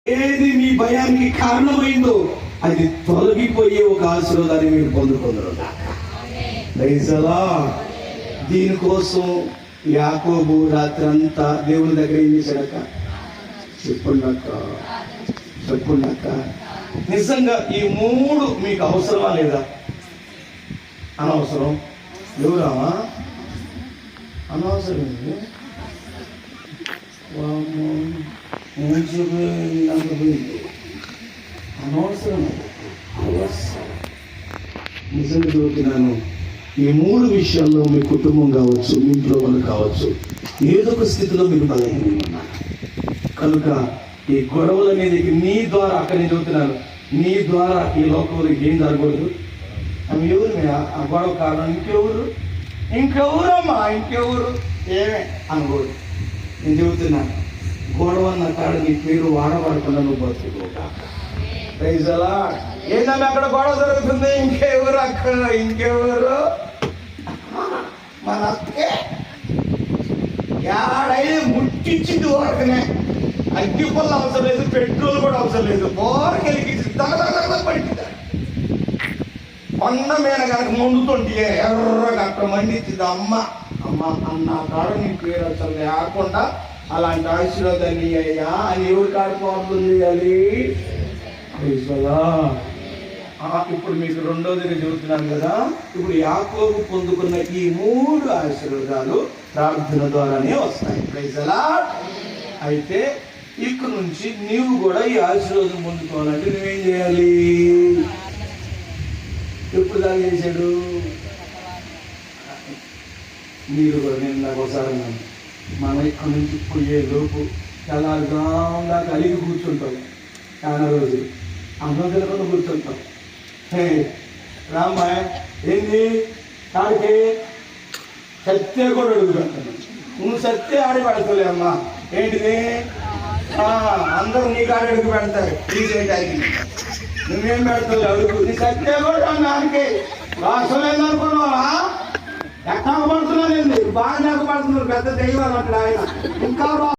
ఏది మీ భయానికి కారణమైందో అది తొలగిపోయే ఒక ఆశీర్వాదాన్ని మీరు పొందుకుందరు. దీనికోసం యాకోబు రాత్రి అంతా దేవుని దగ్గర ఏం చేశాడక్క? చెప్పుండక్క నిజంగా ఈ మూడు మీకు అవసరమా లేదా? అనవసరం. ఎవరామా అనవసరం. అనవసరం. నిజంగా చదువుతున్నాను. ఈ మూడు విషయాల్లో మీ కుటుంబం కావచ్చు, మీ ఇంట్లో వాళ్ళు కావచ్చు, ఏదో ఒక స్థితిలో మీరు బలహీనంగా కనుక ఈ గొడవలు అనేది నీ ద్వారా, అక్కడ నేను చదువుతున్నాను, నీ ద్వారా ఈ లోకంలో ఏం జరగకూడదు. అవి ఎవరు ఆ గొడవ కారణం? ఇంకెవరమ్మా ఇంకెవరు ఏమే అనకూడదు. నేను చెబుతున్నాను, గొడవ అన్న కాడ నీ పేరు వాడబడకుండా నువ్వు బతుకుతా. ఏంటంటే అక్కడ గొడవ జరుగుతుంది, ఇంకెవరు అక్క? ఇంకెవరు మన అక్కే. ఏడైనా ముట్టించింది ఊరకనే. అగ్గి పళ్ళు అవసరం లేదు, పెట్రోల్ కూడా అవసరం లేదు. ఊరకెలిగించి తగ పట్టింది. కొండ మీద కనుక మండుతుంటే ఎర్రగా అక్కడ మండించింది. అమ్మ అన్న కాడ నీ పేరు అసలు లేకుండా అలాంటి ఆశీర్వాదాన్ని అయ్యా అని ఎవరు కాడిపోతుంది అది. ఇప్పుడు మీకు రెండోది చెబుతున్నాను కదా. ఇప్పుడు యాకోబు పొందుకున్న ఈ మూడు ఆశీర్వాదాలు ప్రార్థన ద్వారానే వస్తాయి. అయితే ఇక్కడ నుంచి నీవు కూడా ఈ ఆశీర్వాదం పొందుకోవాలంటే నువ్వేం చేయాలి? ఎప్పుడు దాకా చేశాడు? మీరు కూడా నేను నాకు ఒకసారి మనం ఇక్కడ నుంచి పోయే లోపు తెల్లారుగాం దాకా అలిగి కూర్చుంటాం. చాలా రోజులు అన్నం తినకుండా కూర్చుంటాం. రామ్మాయ ఏంది కాడికి సత్తే కూడా అడుగుతాను. నువ్వు సత్తే ఆడి పెడతావులే అమ్మా. ఏంటిది? అందరూ నీ కాడ అడుగు పెడతారు. తీసేటానికి నువ్వేం పెడతావు? అడుగు. నీ సత్తే కూడా దానికి రాష్ట్రం ఏందనుకున్నావా? ఎక్కడ పడుతున్నాను, బాగా నాకు పడుతున్నారు. పెద్ద దైవాలు అక్కడ ఆయన ఇంకా